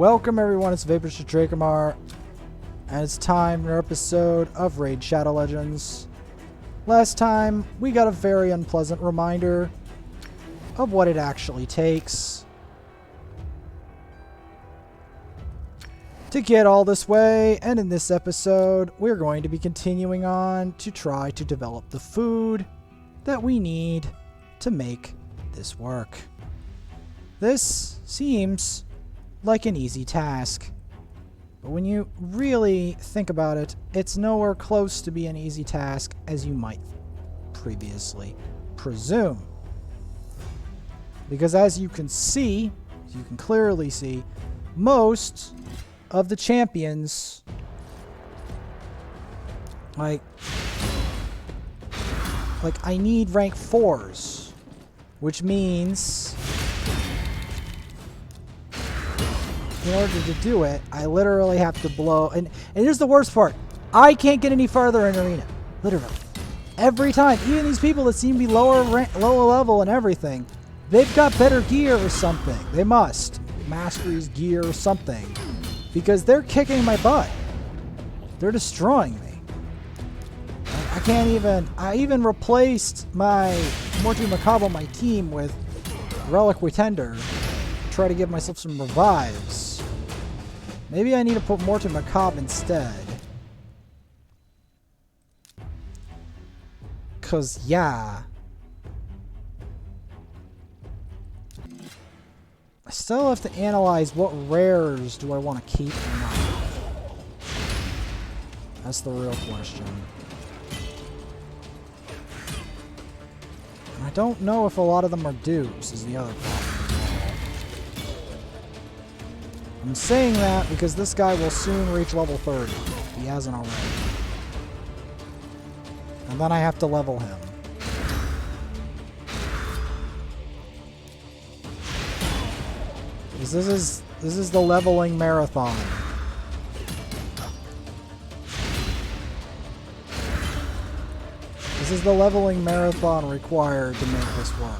Welcome everyone, it's Vapor Drakamar, and it's time for an episode of Raid Shadow Legends. Last time, we got a very unpleasant reminder of what it actually takes to get all this way, and in this episode, we're going to be continuing on to try to develop the food that we need to make this work. This seems like an easy task, but when you really think about it, it's nowhere close to be an easy task as you might previously presume. Because as you can clearly see, most of the champions, like I need rank 4s, which means in order to do it, I literally have to blow, and here's the worst part, I can't get any farther in arena, literally. Every time, even these people that seem to be lower level and everything, they've got better gear or something. They must. Mastery's gear or something. Because they're kicking my butt. They're destroying me. I can't even, I even replaced my Morty Macabre on my team with Reliquary Tender. Try to give myself some revives. Maybe I need to put Morty Macabre instead. Cause yeah. I still have to analyze what rares do I want to keep or not. That's the real question. And I don't know if a lot of them are dupes is the other problem. I'm saying that because this guy will soon reach level 30. He hasn't already. And then I have to level him. Because this is the leveling marathon. This is the leveling marathon required to make this work.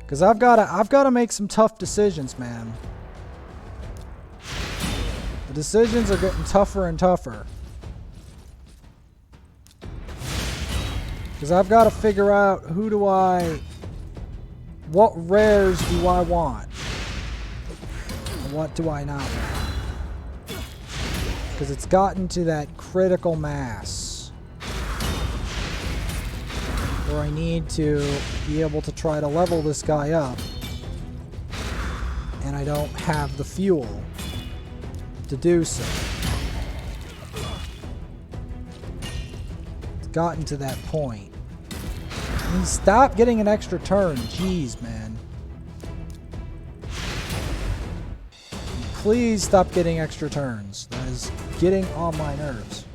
Because I've got to make some tough decisions, man. The decisions are getting tougher and tougher. Because I've got to figure out what rares do I want? And what do I not want? Because it's gotten to that critical mass where I need to be able to try to level this guy up, and I don't have the fuel to do so. It's gotten to that point. I mean, stop getting an extra turn. Jeez, man. Please stop getting extra turns. That is getting on my nerves.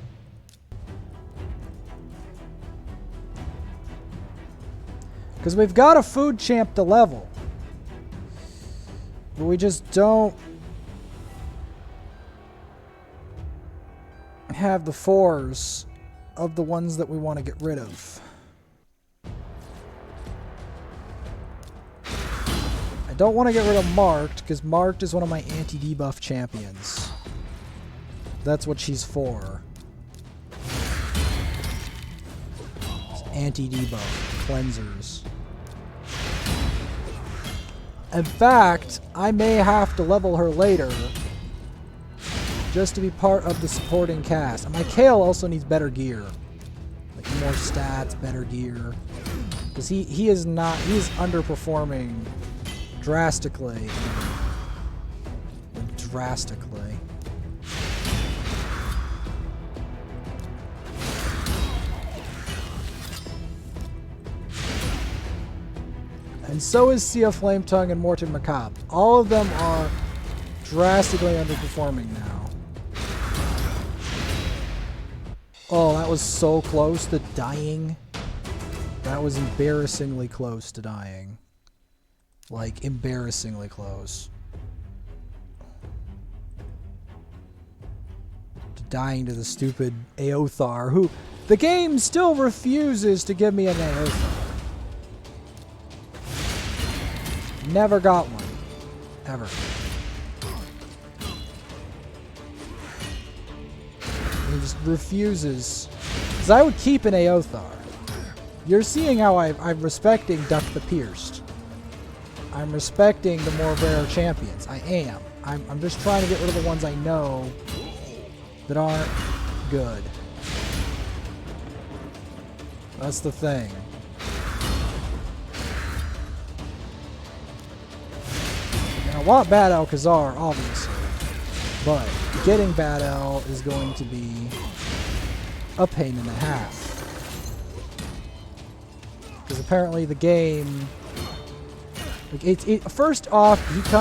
Because we've got a food champ to level. But we just don't have the 4s of the ones that we want to get rid of. I don't want to get rid of Marked, because Marked is one of my anti-debuff champions. That's what she's for. Anti-debuff. Cleansers. In fact, I may have to level her later just to be part of the supporting cast. And my Kale also needs better gear. Like more stats, better gear. Because he is underperforming drastically. Drastically. And so is Sea of Flame Tongue and Morton Macabre. All of them are drastically underperforming now. Oh, that was so close to dying. That was embarrassingly close to dying. Like, embarrassingly close. To dying to the stupid Aothar, who the game still refuses to give me an Aothar. Never got one. Ever. He just refuses. Because I would keep an Aothar. You're seeing how I'm respecting Duck the Pierced. I'm respecting the more rare champions. I am. I'm just trying to get rid of the ones I know that aren't good. That's the thing. I want Bad Alcazar, obviously. But getting Bad Al is going to be a pain in the half. Because apparently the game... Like first off,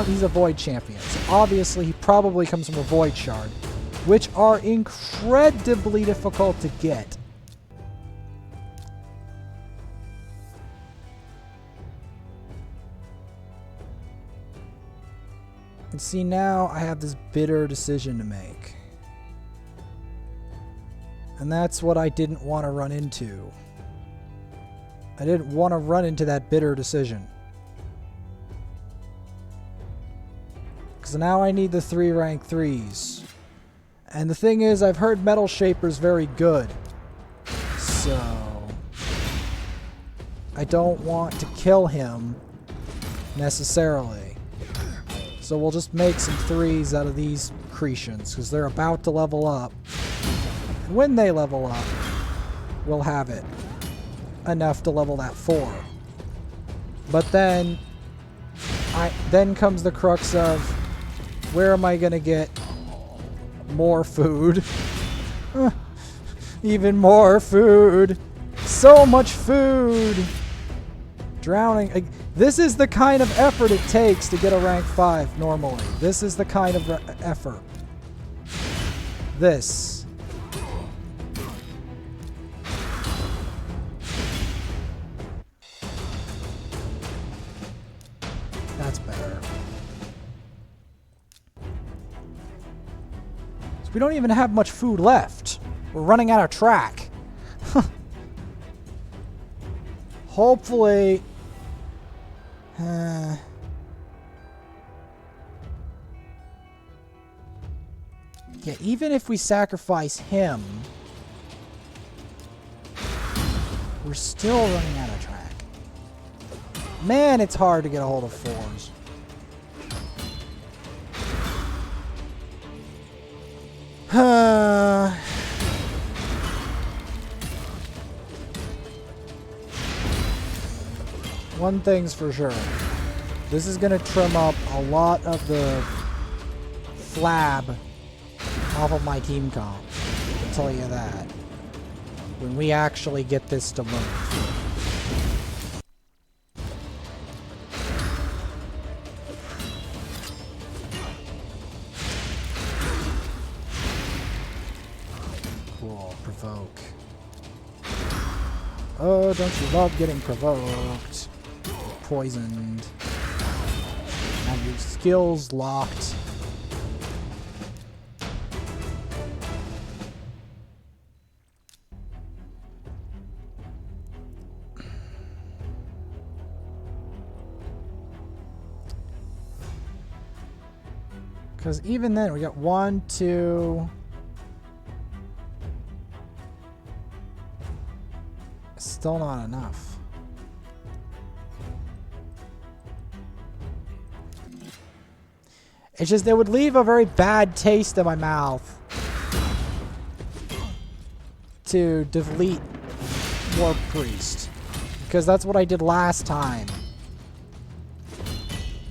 he's a Void champion. So obviously he probably comes from a Void Shard, which are incredibly difficult to get. And see, now I have this bitter decision to make. And that's what I didn't want to run into. I didn't want to run into that bitter decision. Because now I need the 3 rank 3s. And the thing is, I've heard Metal Shaper's very good. So... I don't want to kill him necessarily. So we'll just make some 3s out of these Cretians, because they're about to level up. And when they level up, we'll have it. Enough to level that 4. But then... then comes the crux of... Where am I gonna get more food? Even more food! So much food! Drowning. This is the kind of effort it takes to get a rank 5 normally. This is the kind of effort. This. That's better. So we don't even have much food left. We're running out of track. Hopefully... yeah, even if we sacrifice him, we're still running out of track. Man, it's hard to get a hold of 4s. One thing's for sure. This is going to trim up a lot of the flab off of my team comp. I'll tell you that. When we actually get this to move. Cool. Provoke. Oh, don't you love getting provoked? Poisoned. Have your skills locked. Because even then, we got 1, 2... Still not enough. It's just, it would leave a very bad taste in my mouth to delete Warp Priest. Because that's what I did last time.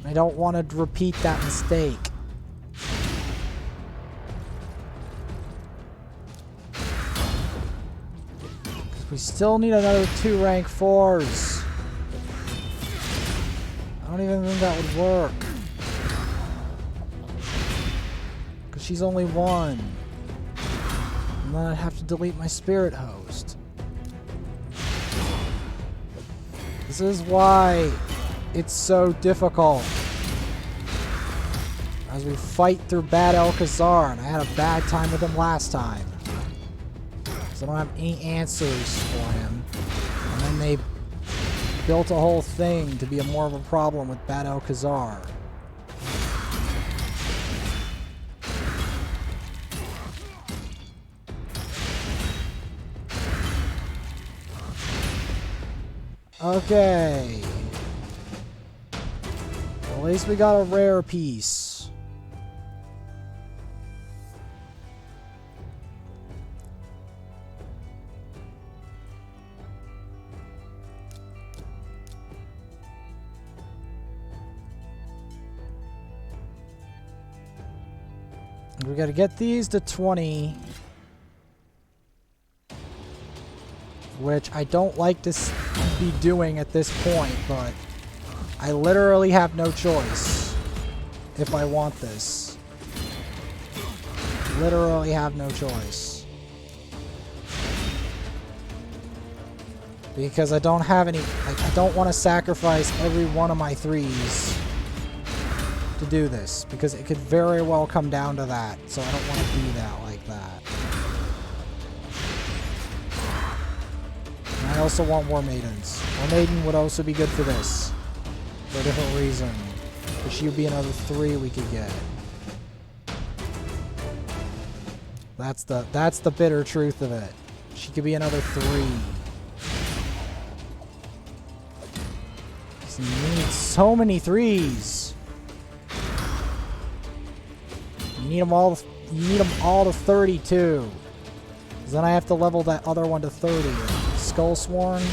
I don't want to repeat that mistake. We still need another 2 rank 4s. I don't even think that would work. Because she's only 1. And then I'd have to delete my spirit host. This is why It's so difficult. As we fight through Bad Alcazar, and I had a bad time with him last time. So I don't have any answers for him. And then they built a whole thing to be more of a problem with Bad Alcazar. Okay. At least we got a rare piece. We gotta get these to 20. Which I don't like to be doing at this point, but I literally have no choice if I want this. Literally have no choice. Because I don't have any, like, I don't want to sacrifice every one of my 3s to do this, because it could very well come down to that, so I don't want to do that like that. And I also want War Maidens. War Maiden would also be good for this, for a different reason. But she would be another 3 we could get. That's the bitter truth of it. She could be another 3. So you need so many 3s. You need them all. You need them all to 32. Because then I have to level that other one to 30. Skullsworn.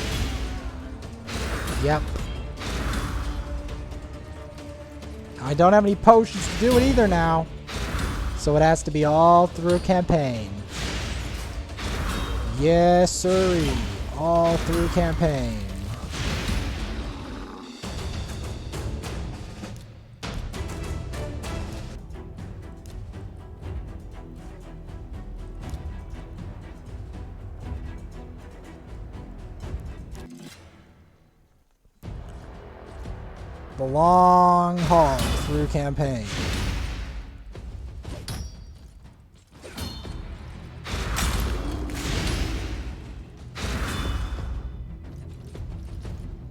Yep. I don't have any potions to do it either now. So it has to be all through campaign. Yes, sirree. All through campaign. The long haul through campaign.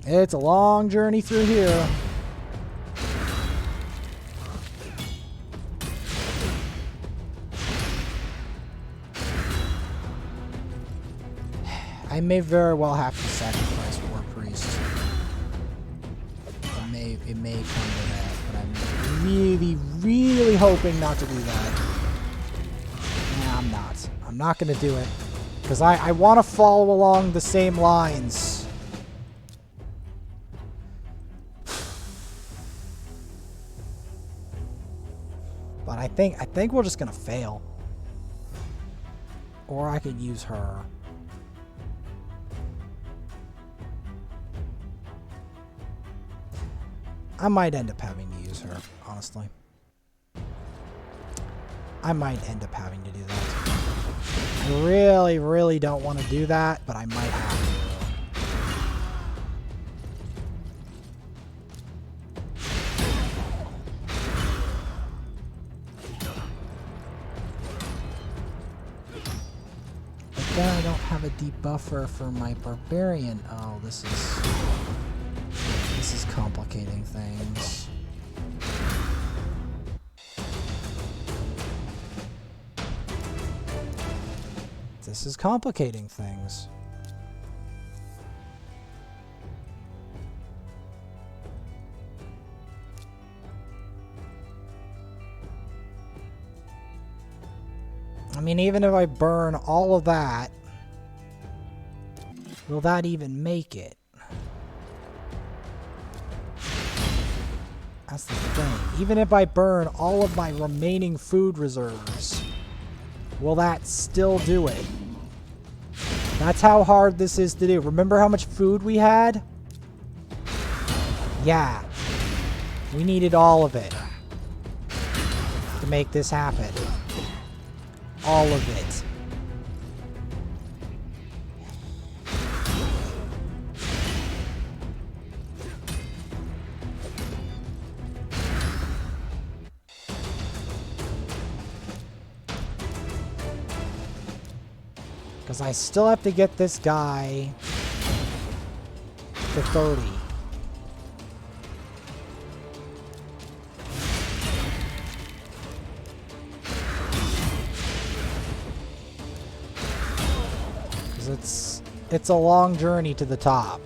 It's a long journey through here. I may very well have to sacrifice War Priest. It may come to that, but I'm really, really hoping not to do that. Nah, I'm not. I'm not going to do it. Because I want to follow along the same lines. But I think we're just going to fail. Or I could use her. I might end up having to use her, honestly. I might end up having to do that. I really, really don't want to do that, but I might have to. But then I don't have a debuffer for my barbarian. Oh, this is complicating things. This is complicating things. I mean, even if I burn all of that, will that even make it? That's the thing. Even if I burn all of my remaining food reserves, will that still do it? That's how hard this is to do. Remember how much food we had? Yeah. We needed all of it to make this happen. All of it. Because I still have to get this guy to 30. Because it's a long journey to the top.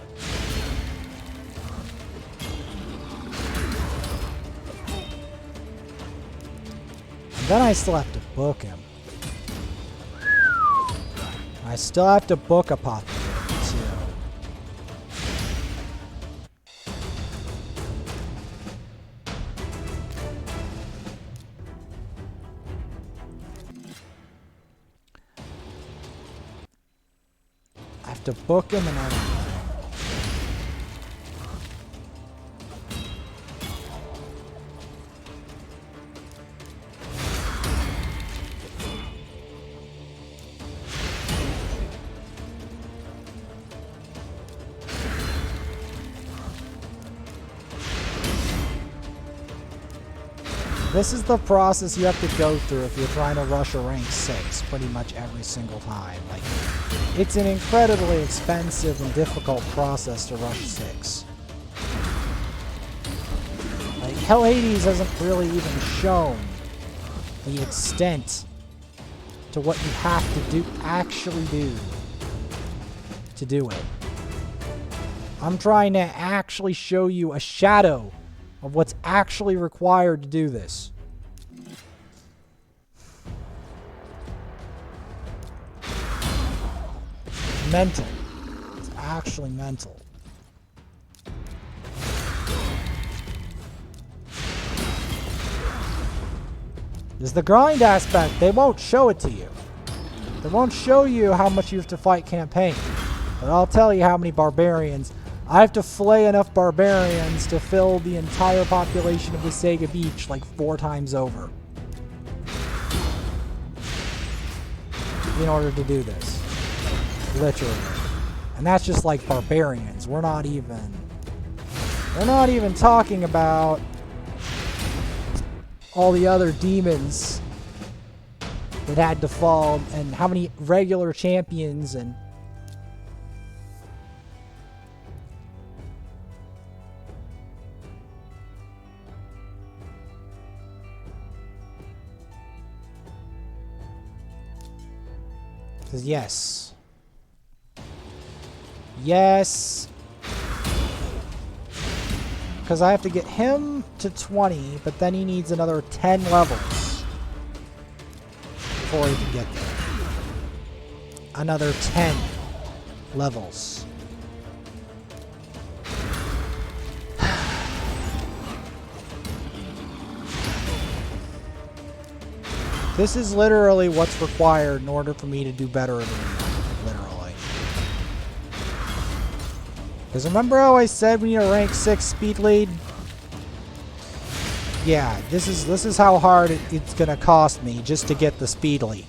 And then I still have to book him. I still have to book Apothecary too. I have to book him and everything. This is the process you have to go through if you're trying to rush a rank 6 pretty much every single time. Like, it's an incredibly expensive and difficult process to rush 6. Like, Hell Hades hasn't really even shown the extent to what you have to actually do to do it. I'm trying to actually show you a shadow of what's actually required to do this. Mental. It's actually mental. There's the grind aspect. They won't show it to you. They won't show you how much you have to fight campaign. But I'll tell you how many barbarians. I have to flay enough barbarians to fill the entire population of the Sega Beach like 4 times over. In order to do this. Literally. And that's just like barbarians. We're not even talking about all the other demons that had to fall and how many regular champions and yes. Yes. Because I have to get him to 20, but then he needs another 10 levels before he can get there. Another 10 levels. This is literally what's required in order for me to do better in the game. Literally. Because remember how I said we need a rank 6 speed lead? Yeah, this is how hard it's gonna cost me just to get the speed lead.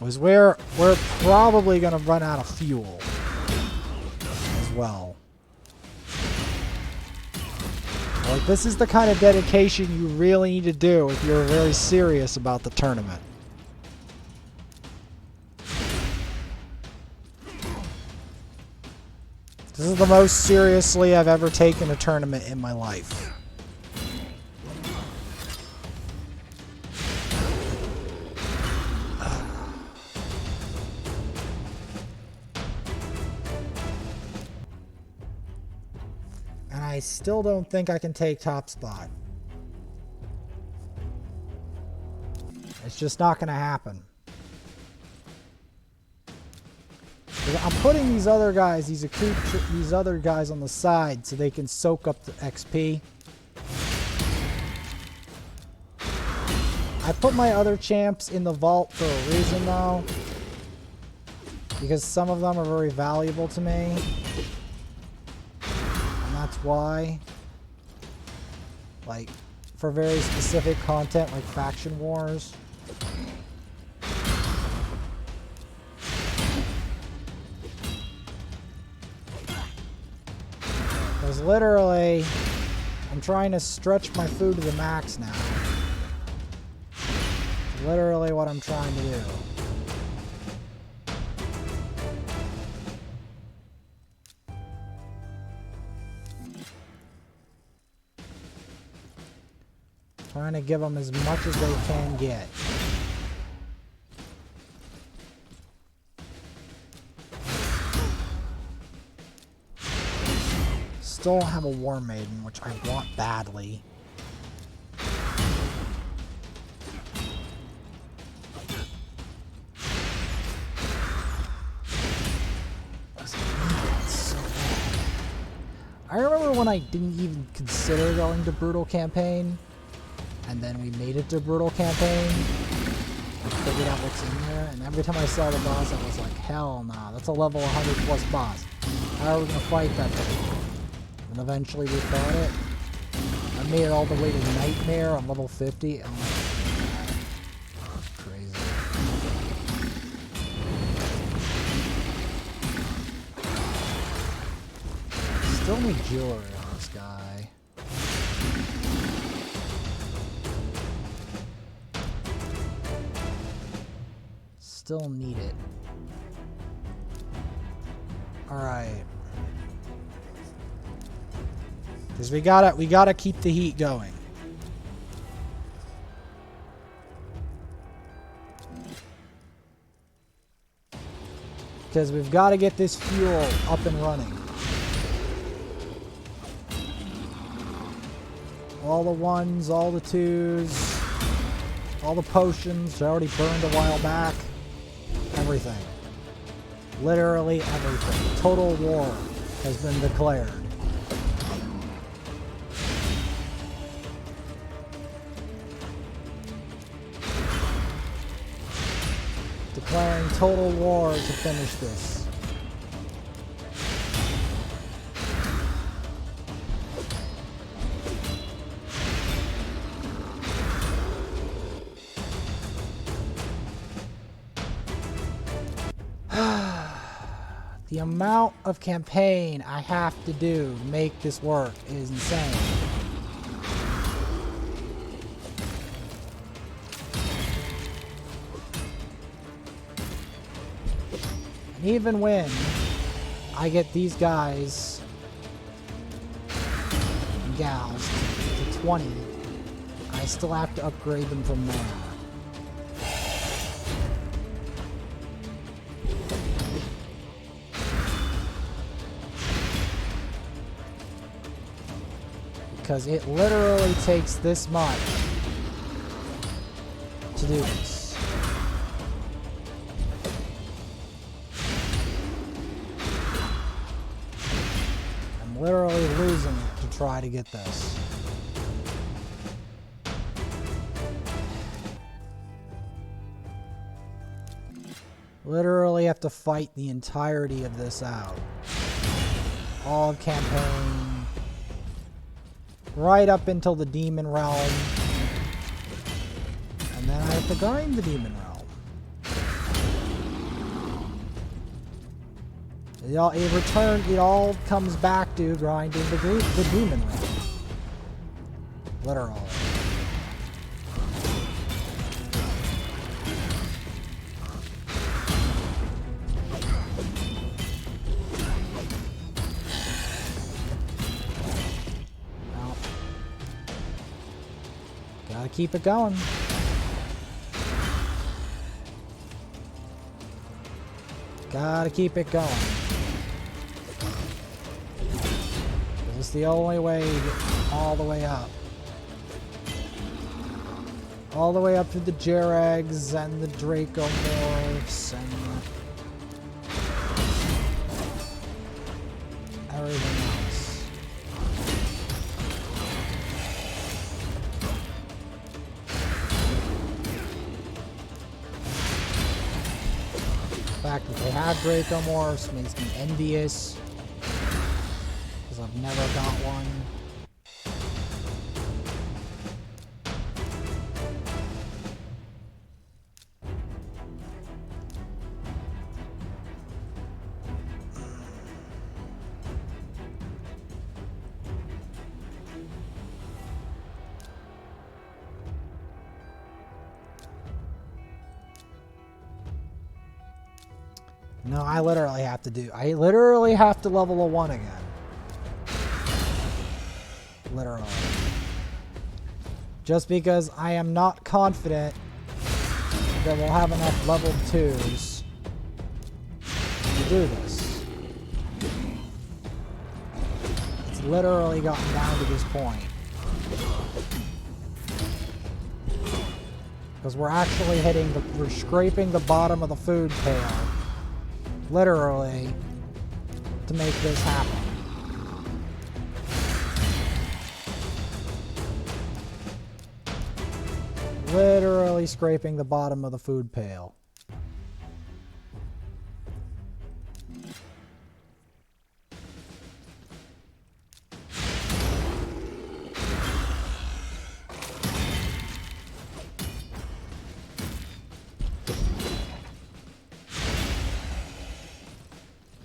Was we're probably gonna run out of fuel as well. Like, this is the kind of dedication you really need to do if you're very serious about the tournament. This is the most seriously I've ever taken a tournament in my life. I still don't think I can take top spot. It's just not going to happen. I'm putting these other guys, these other guys on the side so they can soak up the XP. I put my other champs in the vault for a reason though. Because some of them are very valuable to me. That's why, like, for very specific content like faction wars. Because literally, I'm trying to stretch my food to the max now. Literally what I'm trying to do. Trying to give them as much as they can get. Still don't have a War Maiden, which I want badly. I remember when I didn't even consider going to Brutal Campaign, and then we made it to Brutal Campaign, and figured out what's in there, and every time I saw the boss, I was like, hell nah, that's a level 100 plus boss. How are we gonna fight that thing? And eventually we fought it. I made it all the way to Nightmare on level 50, and I'm like, crazy. Still need jewelry on this guy. Still need it. Alright. Because we gotta keep the heat going. Because we've got to get this fuel up and running. All the ones, all the twos, all the potions I already burned a while back. Everything. Literally everything. Total war has been declared. Declaring total war to finish this. The amount of campaign I have to do to make this work is insane. And even when I get these guys and gals to 20, I still have to upgrade them from there. Because it literally takes this much to do this. I'm literally losing it to try to get this. Literally have to fight the entirety of this out. All of campaign. Right up until the demon realm. And then I have to grind the demon realm. It all comes back to grinding the demon realm. Literally. Gotta keep it going. Gotta keep it going. This is the only way to get all the way up. All the way up to the Jeregs and the Dracomorphs and everything else. The fact that they have Dracomorphs makes me envious, because I've never got one. No, I literally have to level a 1 again. Literally. Just because I am not confident that we'll have enough level 2s to do this. It's literally gotten down to this point. Because we're scraping the bottom of the food pail. Literally. To make this happen. Literally scraping the bottom of the food pail.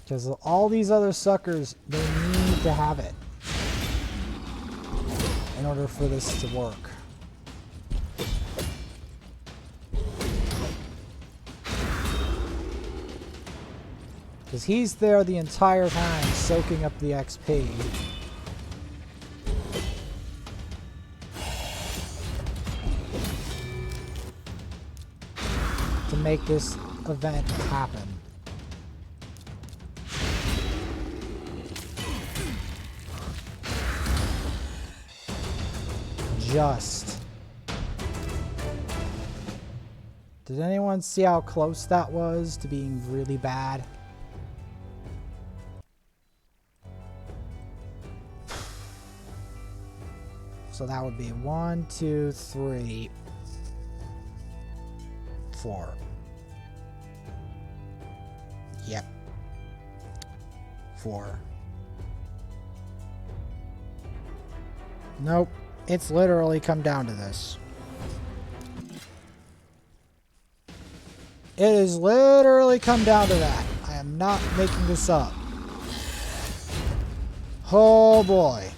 Because all these other suckers, they need to have it in order for this to work. Because he's there the entire time soaking up the XP. To make this event happen. Just. Did anyone see how close that was to being really bad? So that would be 1, 2, 3, 4. Yep. 4. Nope. It's literally come down to this. It has literally come down to that. I am not making this up. Oh boy.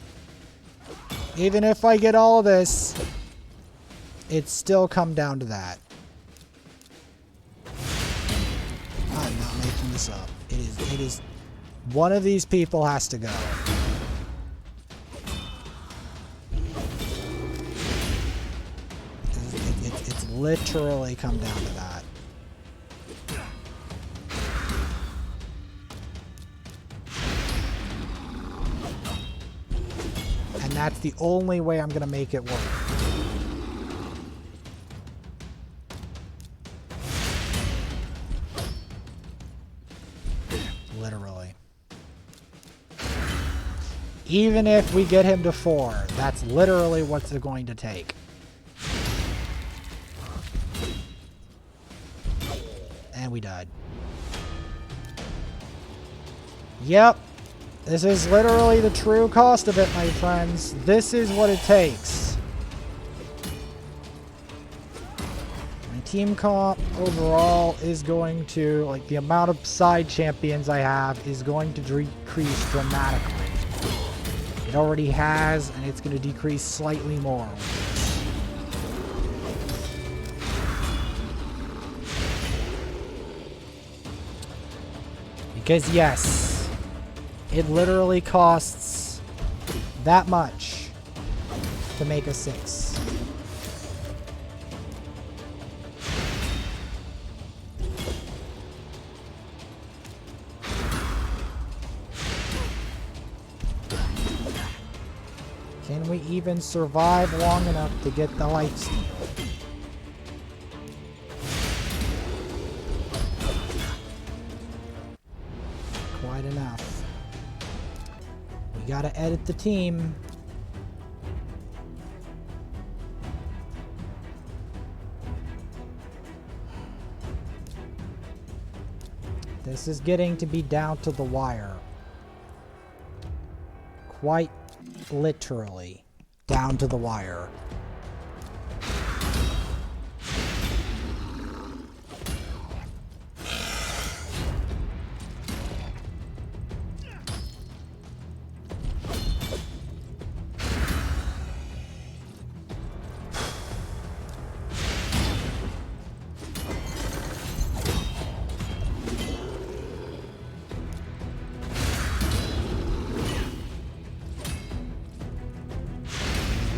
Even if I get all of this, it's still come down to that. I'm not making this up. It is one of these people has to go. It's literally come down to that. And that's the only way I'm going to make it work. Literally. Even if we get him to 4, that's literally what's it going to take. And we died. Yep. This is literally the true cost of it, my friends. This is what it takes. My team comp overall is going to, like, the amount of side champions I have is going to decrease dramatically. It already has, and it's going to decrease slightly more with this. Because yes, it literally costs that much to make a 6. Can we even survive long enough to get the lifesteal? Quite enough. We gotta edit the team. This is getting to be down to the wire. Quite literally down to the wire.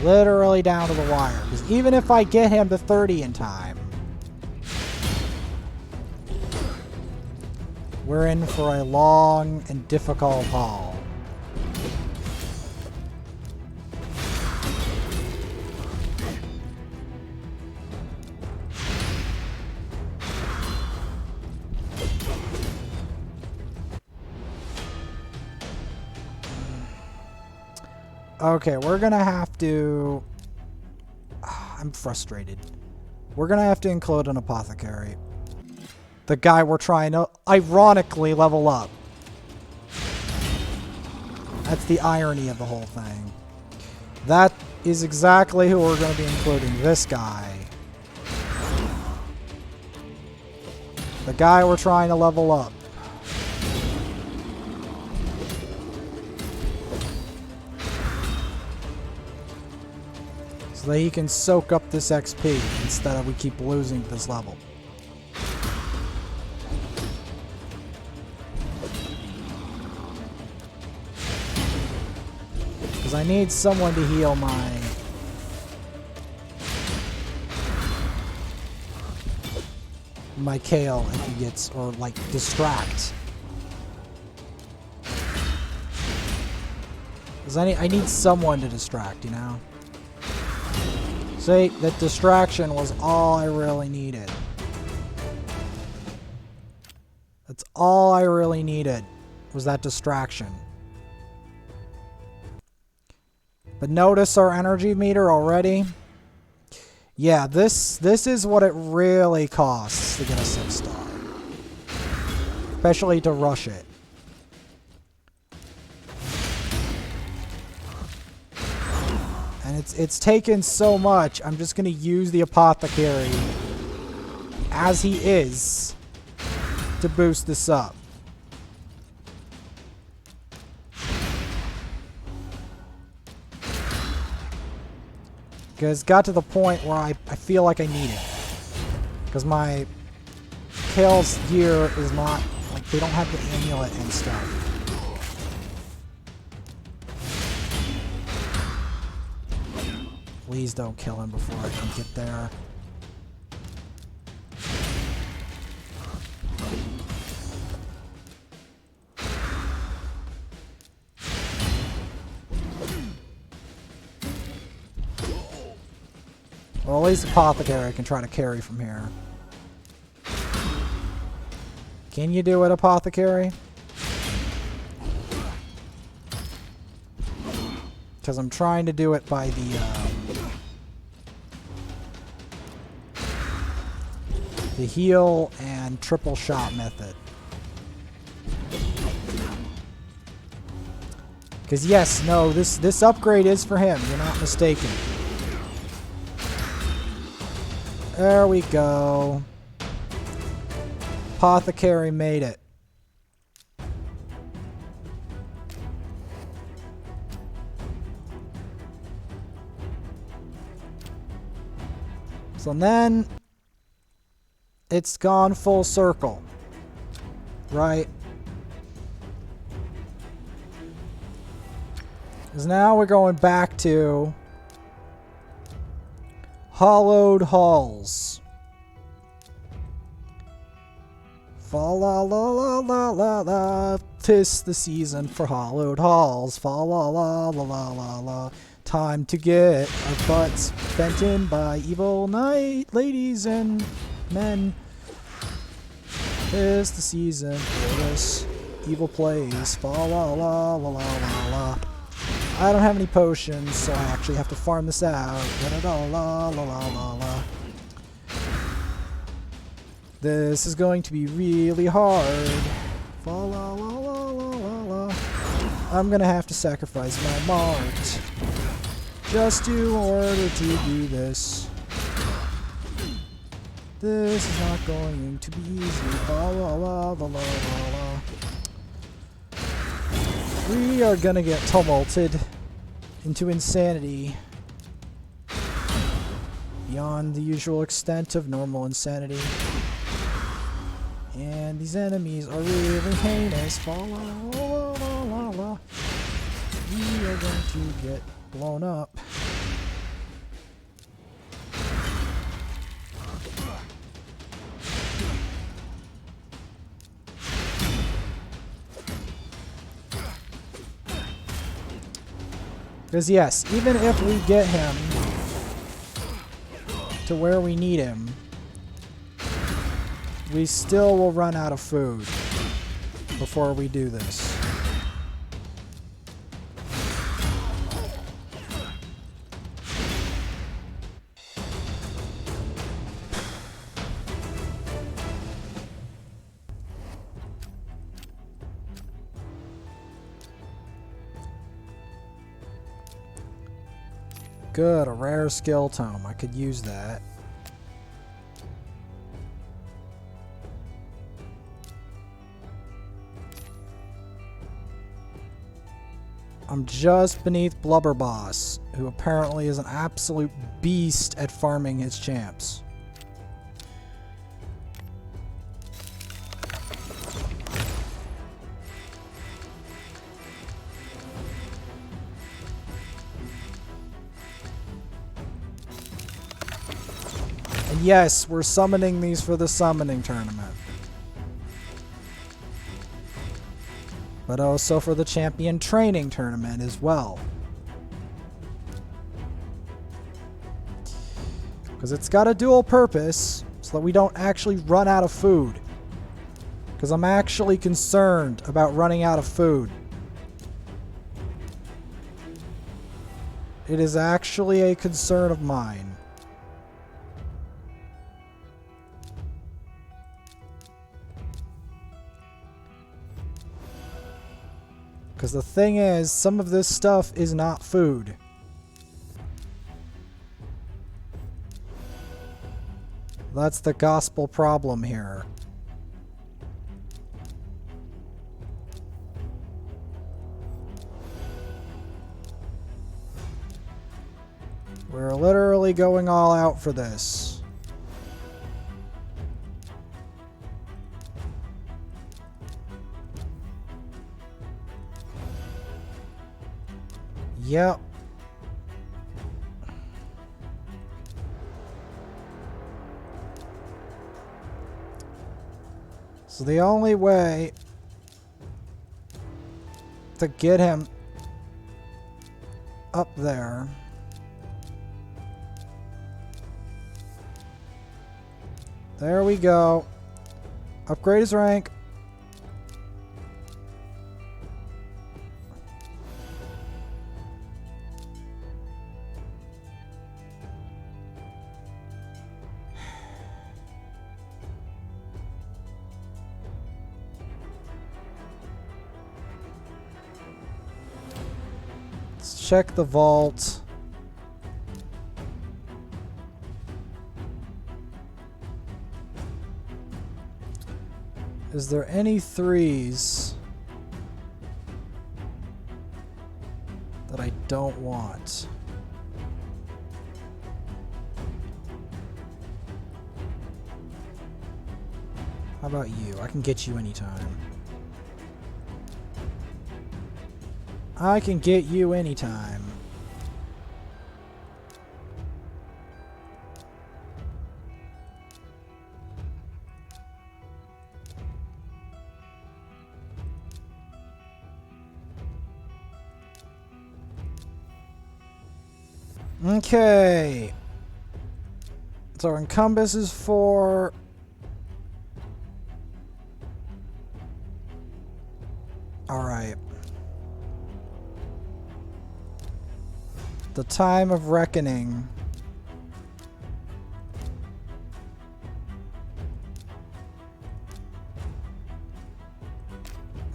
Literally down to the wire. Because even if I get him to 30 in time, we're in for a long and difficult haul. Okay, we're gonna have to... I'm frustrated. We're gonna have to include an apothecary. The guy we're trying to, ironically, level up. That's the irony of the whole thing. That is exactly who we're going to be including. This guy. The guy we're trying to level up. So that he can soak up this XP instead of we keep losing this level. Because I need someone to heal my Kale if he gets, or like distract. Because I need someone to distract, you know? See, that distraction was all I really needed. That's all I really needed, was that distraction. But notice our energy meter already. Yeah, this is what it really costs to get a 6-star. Especially to rush it. And it's taken so much, I'm just going to use the Apothecary as he is to boost this up. Because it got to the point where I feel like I need it. Because my Kale's gear is not, like, they don't have the amulet and stuff. Please don't kill him before I can get there. Well, at least Apothecary can try to carry from here. Can you do it, Apothecary? Because I'm trying to do it by the heal and triple shot method. Because yes, no, this upgrade is for him. You're not mistaken. There we go. Apothecary made it. So then it's gone full circle, right? Because now we're going back to Hollowed Halls. Fa la la la la la la. 'Tis the season for Hollowed Halls. Fa la la la la la la. Time to get our butts bent in by evil knight, ladies and men. 'Tis the season for this evil place. Fa la la la la la la. I don't have any potions, so I actually have to farm this out. La la la la la la la. This is going to be really hard. Fa la la la la la la. I'm gonna have to sacrifice my mart just in order to do this. This is not going to be easy. La la la la la la. We are gonna get tumulted into insanity beyond the usual extent of normal insanity. And these enemies are really heinous. Fa la la la la la. We are going to get blown up. Because yes, even if we get him to where we need him, we still will run out of food before we do this. Good, a rare skill tome. I could use that. I'm just beneath Blubber Boss, who apparently is an absolute beast at farming his champs. And yes, we're summoning these for the summoning tournament. But also for the champion training tournament as well. Because it's got a dual purpose, so that we don't actually run out of food. Because I'm actually concerned about running out of food. It is actually a concern of mine. Because the thing is, some of this stuff is not food. That's the gospel problem here. We're literally going all out for this. Yep. So the only way to get him up there there we go. Upgrade his rank. Let's check the vault. Is there any threes that I don't want? How about you? I can get you anytime. I can get you anytime. Okay. So Encompass is 4. Alright. The Time of Reckoning.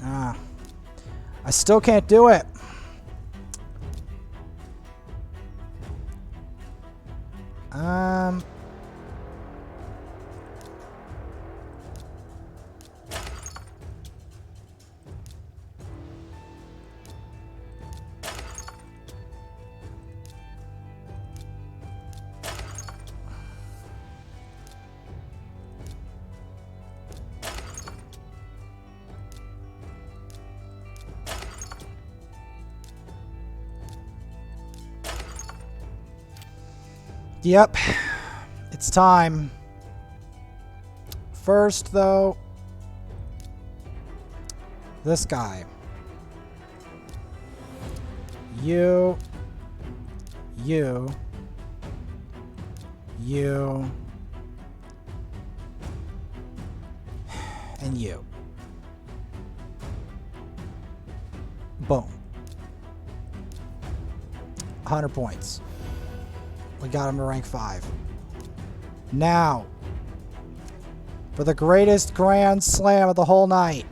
Ah. I still can't do it. Yep, it's time. First, though, this guy. You You. You. And you. Boom. 100 points. We got him to rank 5. Now, for the greatest grand slam of the whole night.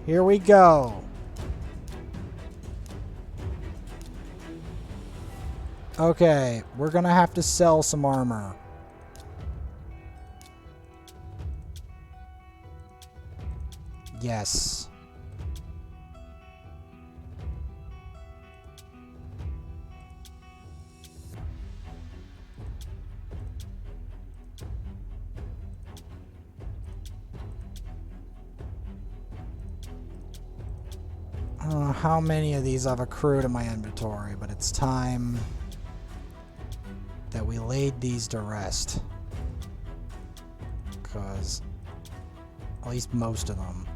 Here we go. Okay, we're gonna have to sell some armor. Yes. I don't know how many of these I've accrued in my inventory, but it's time that we laid these to rest. Because at least most of them.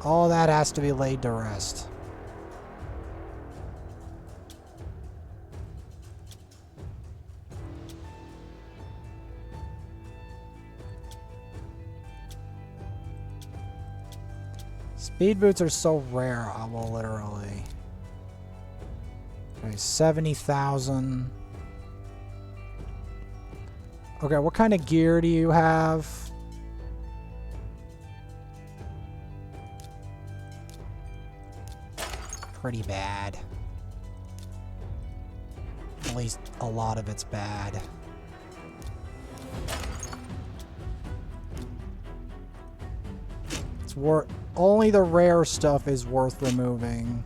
All that has to be laid to rest. Speed boots are so rare, I will literally. Okay, 70,000. Okay, what kind of gear do you have? Pretty bad. At least a lot of it's bad. It's worth... Only the rare stuff is worth removing.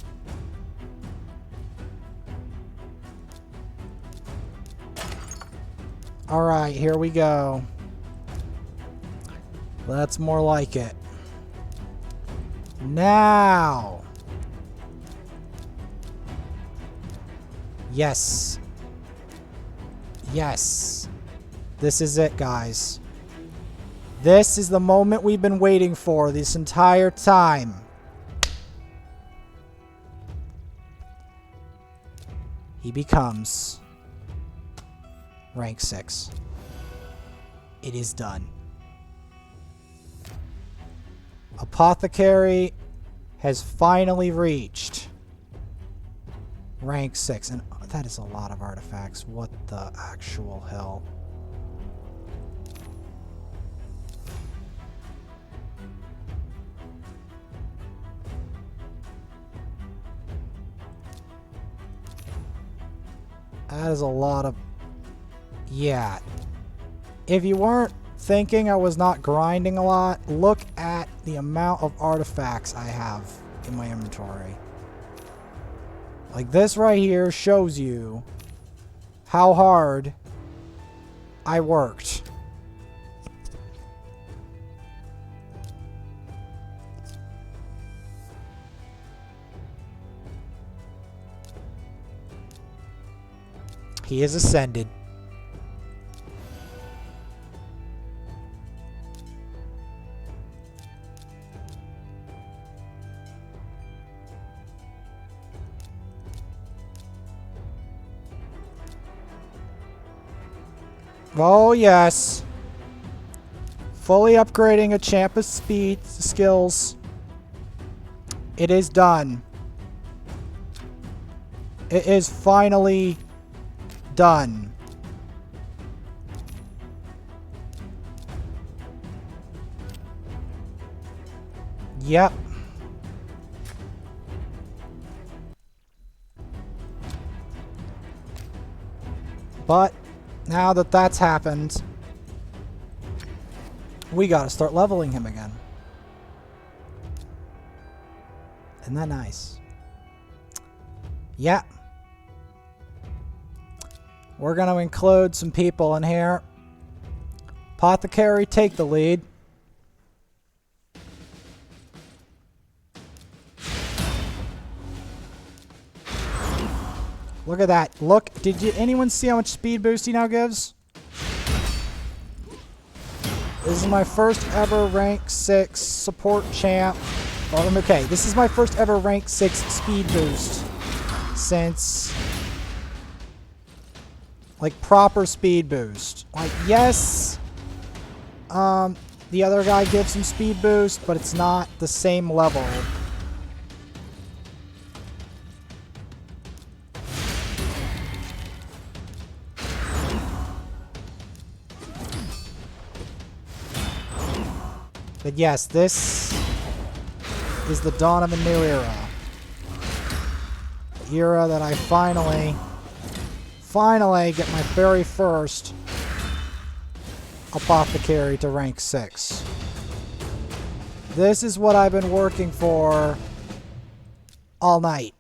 Alright, here we go. That's more like it. Now! Yes. Yes. This is it, guys. This is the moment we've been waiting for this entire time. He becomes rank 6. It is done. Apothecary has finally reached rank 6. And that is a lot of artifacts. What the actual hell? That is a lot of... Yeah. If you weren't thinking I was not grinding a lot, look at the amount of artifacts I have in my inventory. Like this right here shows you how hard I worked. He is ascended. Oh yes. Fully upgrading a champ's speed skills. It is done. It is finally done. Yep. But now that that's happened, we gotta start leveling him again. Isn't that nice? Yeah. We're going to include some people in here. Apothecary, take the lead. Look at that. Look, did anyone see how much speed boost he now gives? This is my first ever rank 6 support champ. Well, okay, this is my first ever rank 6 speed boost since, like, proper speed boost. Like, yes, the other guy gives some speed boost, but it's not the same level. But yes, this is the dawn of a new era. The era that I finally get my very first Apothecary to rank 6. This is what I've been working for all night.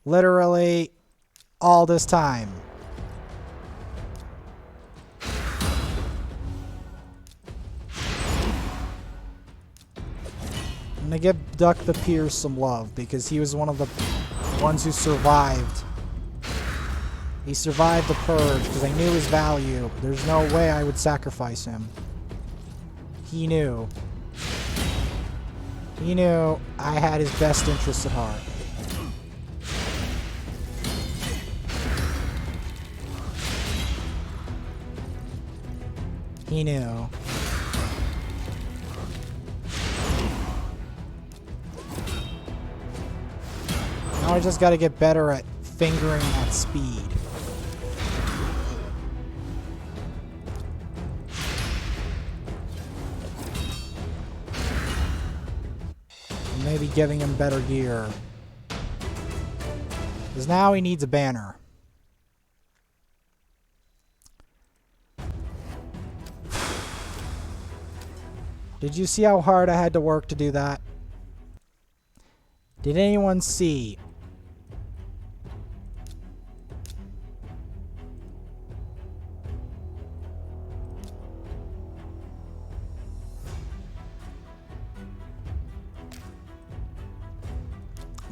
Literally all this time. I'm gonna give Duck the Pierce some love because he was one of the ones who survived. He survived the purge because I knew his value. There's no way I would sacrifice him. He knew. He knew I had his best interests at heart. He knew. Now I just gotta get better at fingering at speed. Maybe giving him better gear. Because now he needs a banner. Did you see how hard I had to work to do that? Did anyone see?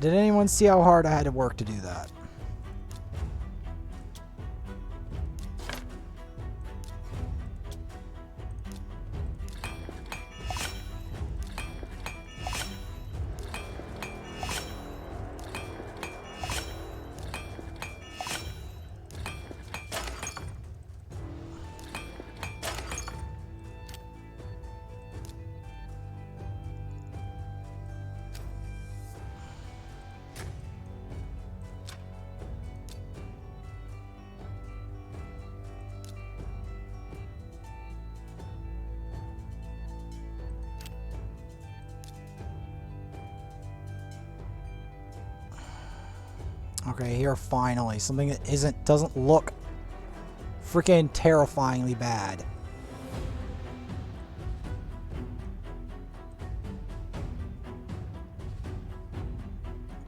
Did anyone see how hard I had to work to do that? Okay, here finally. Something that doesn't look freaking terrifyingly bad.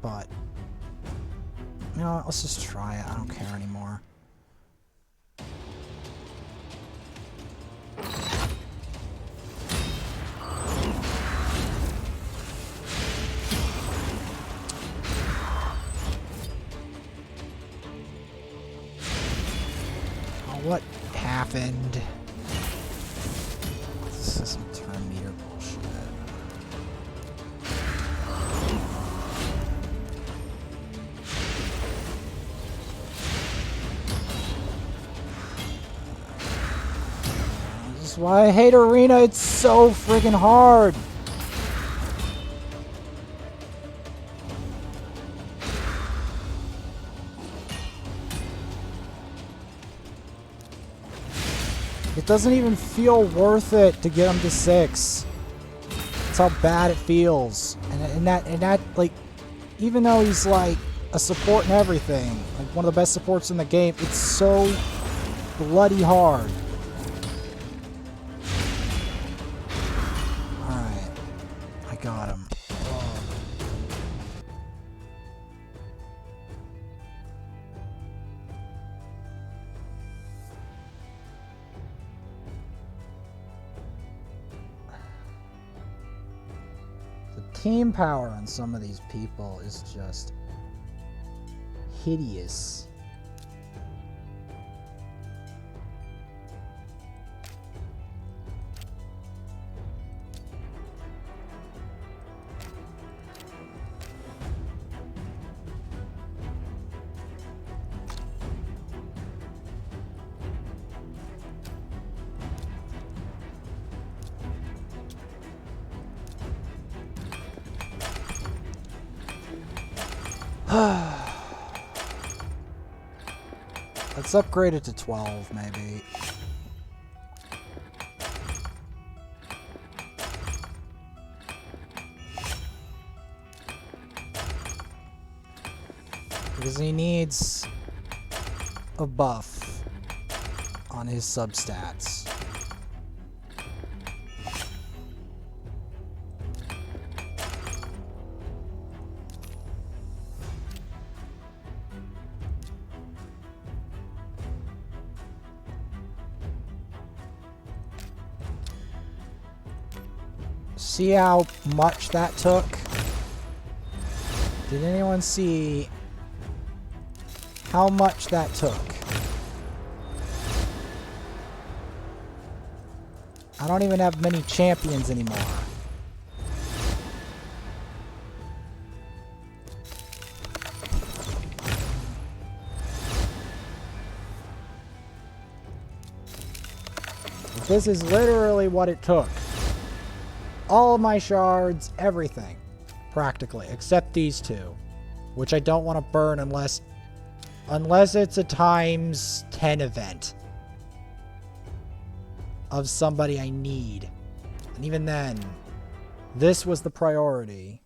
But, you know what, let's just try it. I don't care anymore. What happened? This is some turn meter bullshit. This is why I hate Arena. It's so friggin' hard. It doesn't even feel worth it to get him to 6. That's how bad it feels. And that like, even though he's like a support and everything, like one of the best supports in the game, it's so bloody hard. Alright. I got him. Team power on some of these people is just hideous. Let's upgrade it to 12, maybe. Because he needs a buff on his substats. See how much that took? Did anyone see how much that took? I don't even have many champions anymore. But this is literally what it took. All of my shards, everything, practically, except these two, which I don't want to burn unless it's a times 10 event of somebody I need. And even then, this was the priority.